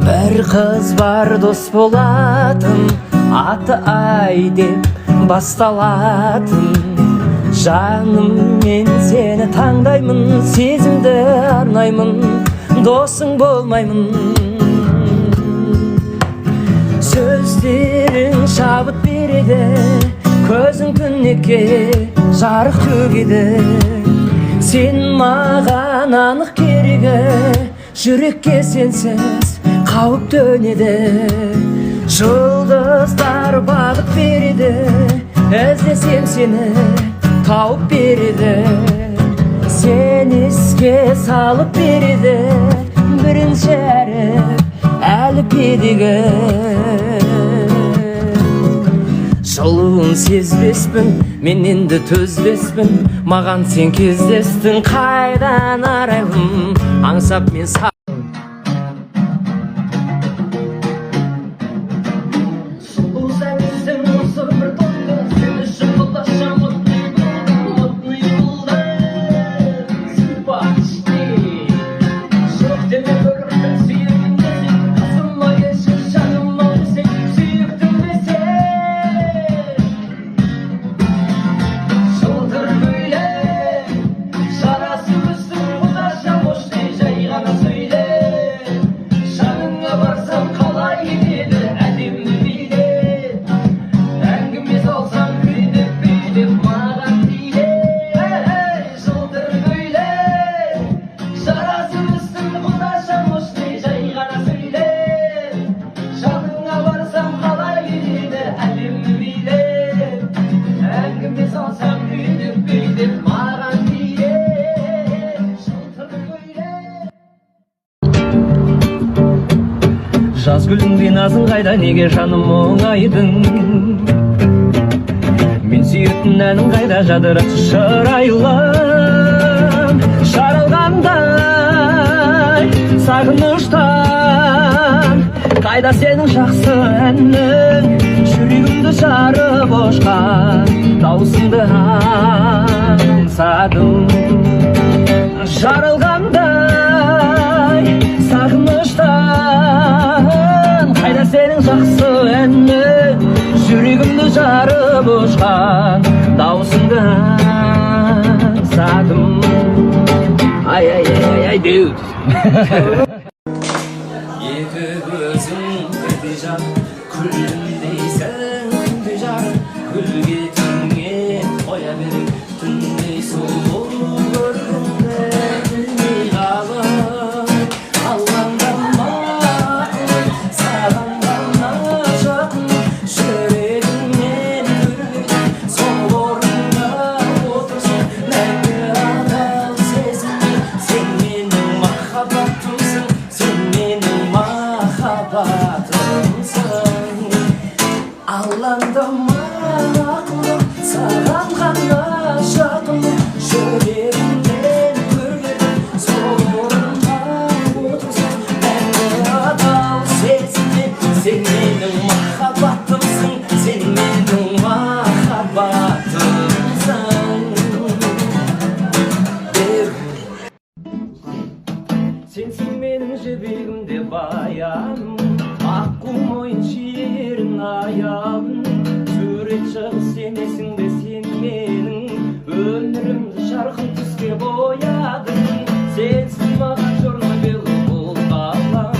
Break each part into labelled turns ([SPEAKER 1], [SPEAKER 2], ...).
[SPEAKER 1] Bir kız var dost bolatın, аты Ай деп басталатын. Жаным, мен сені таңдаймын, сезімді арнаймын, досың болмаймын. Сөздерің шабыт береді, көзің түнекке жарық төгеді. Сен маған анық керегі, жүрекке сенсіз қауіп төнеді. Жұлдыздар бағыт береді, іздесем сені тауып береді. Сен еске салып береді, бірінші әліппедегі. Жылуын сезбеспін, мен енді төзбеспін, маған сен кездестің, қайдан арайлым, аңсап мен жаз гүліңдей назың қайда, неге жаным оңайдың? Мен сүйетін әнің қайда, жадыратшы шырайлым. Жаралғандай сағыныштан, қайда сенің жақсы әнің? Жүрегімді жарып ұшқан даусыңды аңсадым. Жаралғандай сағыныштан, қайда сенің жақсы әнің? Жүрегімді жарып ұшқан даусыңды аңсадым. Ай, ай, ай, ай, деу. Екі көзің бірдей жарық, күлімдейсің күндей жарық, гүлге түнген қоя беріп, түндей сұлу көргенде білмей қалып. Алаңдама, саған ғана жақын, жүрегімнен үрген сол орныңда отырсың. Мәңгі адал сезіммен, сен менің махаббатымсың, сен менің махаббатымсың. Алаңдама ақылым, саған ғана жақын, жүрегімнен көрген сол орныңда отырсың. Мәңгі адал сезіммен, сен менің махаббатымсың, сен менің махаббатымсың. Сенсің менің жібегімде баяным, аққу мойын шерін аялым. Сурет шығыс емесің бе сен менің, өмірімді жарқын түске боядың. Сенсіз маған черно-белый болып қалам,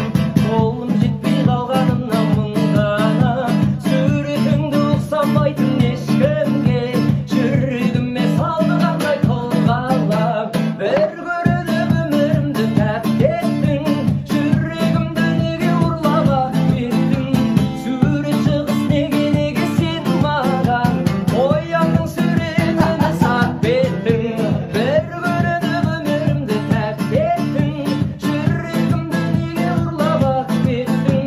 [SPEAKER 1] қолым жетпей қалғанымнан мұңданам. Суретіңді ұқсамайтын ешкімге, жүрегіме салды қандай толғалам. Бір көрініп өмірімді тәп еттің, жүрегімді неге ұрлап кеттің? Сурет шығыс неге сен маған, қоянның суретіне сап еттің. Бір көрініп өмірімді тәп еттің, жүрегімді неге ұрлап кеттің?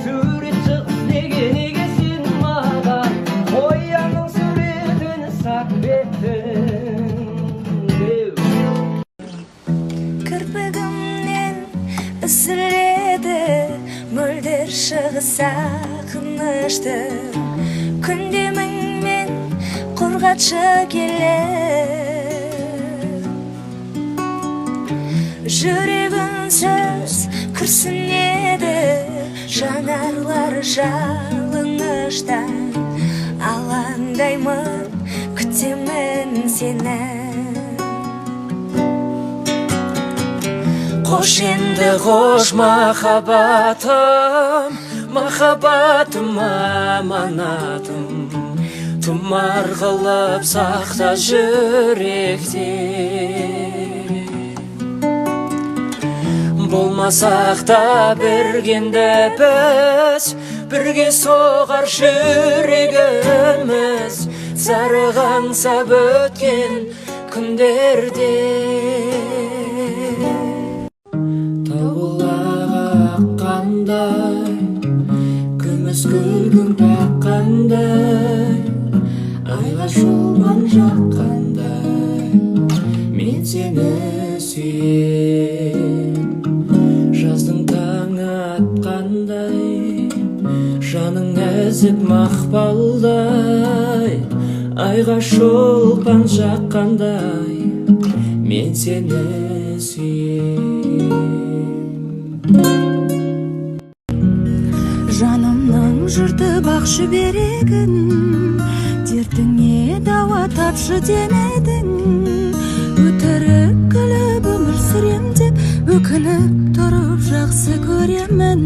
[SPEAKER 1] Сурет шығыс неге сен маған, қоянның суретіне сап еттің.
[SPEAKER 2] Кірпігімнен үзіледі мөлдір шығыс сағынышты, күндеміңмен қорғатшы келіп. Жүрегімсіз күрсінеді жанарлар жалынышта алаңдаймын, күтемін сені. Қош енді қош махаббатым, махаббатым аманатым, тұмар қылып сақта жүректе. Болмасақ та біргенде біз, бірге соғар жүрегіміз, зарығансап өткен күндерде. Табылаға аққандай, күміс күлгін таққандай, айға шолпан жаққандай, мен сені сүйем. Жаздың таңы атқандай, жаның нәзік мақпалдай, айға шолпан жаққандай, мен сені сүйем. Жанымның жыртып ақ жіберегін, дертіңе дауа тапшы демедің. Өтірік күліп өмір сүрем деп, өкініп тұрып жақсы көремін.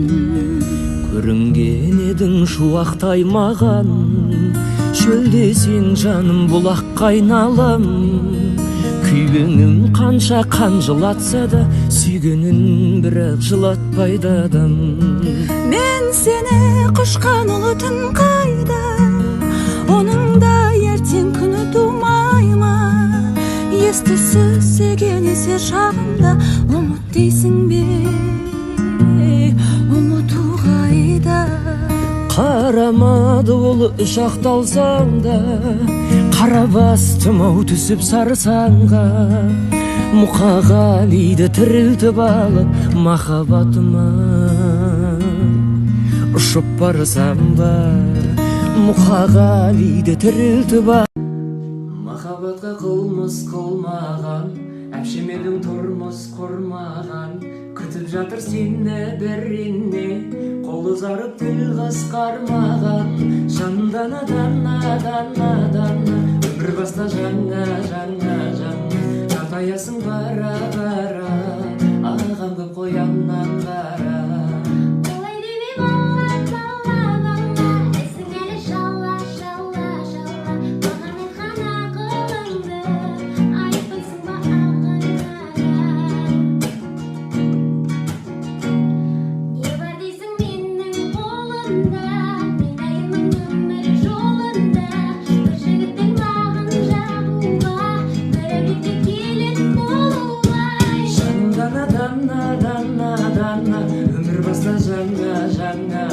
[SPEAKER 1] Көрінген едің шуақтай маған, шөлдесең жаным бұлаққа айналам. Күйгенім қанша қанжылатса да, сүйгенін бірақ жылатпайды адам.
[SPEAKER 2] Мен сені құшқан ұлы түн қайда, оның да ертең күні тумай ма? Ес-түссіз сүйген есер шағында, ұмыт дейсің бе, ұмыту қайда?
[SPEAKER 1] Қарамады ол үш ақталсаң да, қара бастым ау түсіп сарсаңға. Мұқағалиді тірілтіп алып махаббатыма ұшып барсам ба, Мұқағалиді тірілтіп алып. Махаббатқа қылмыс қылмаған, әпшемедің тұрмыс құрмаған, күтіп жатыр сені біріне, қол ұзарып тіл қысқармаған. Жандана дана дана дана, өмір баста жаңа жаңа жаңа, жатаясың бара бара, ағам көп қояннан бара. Өмір баста жаңа жаңа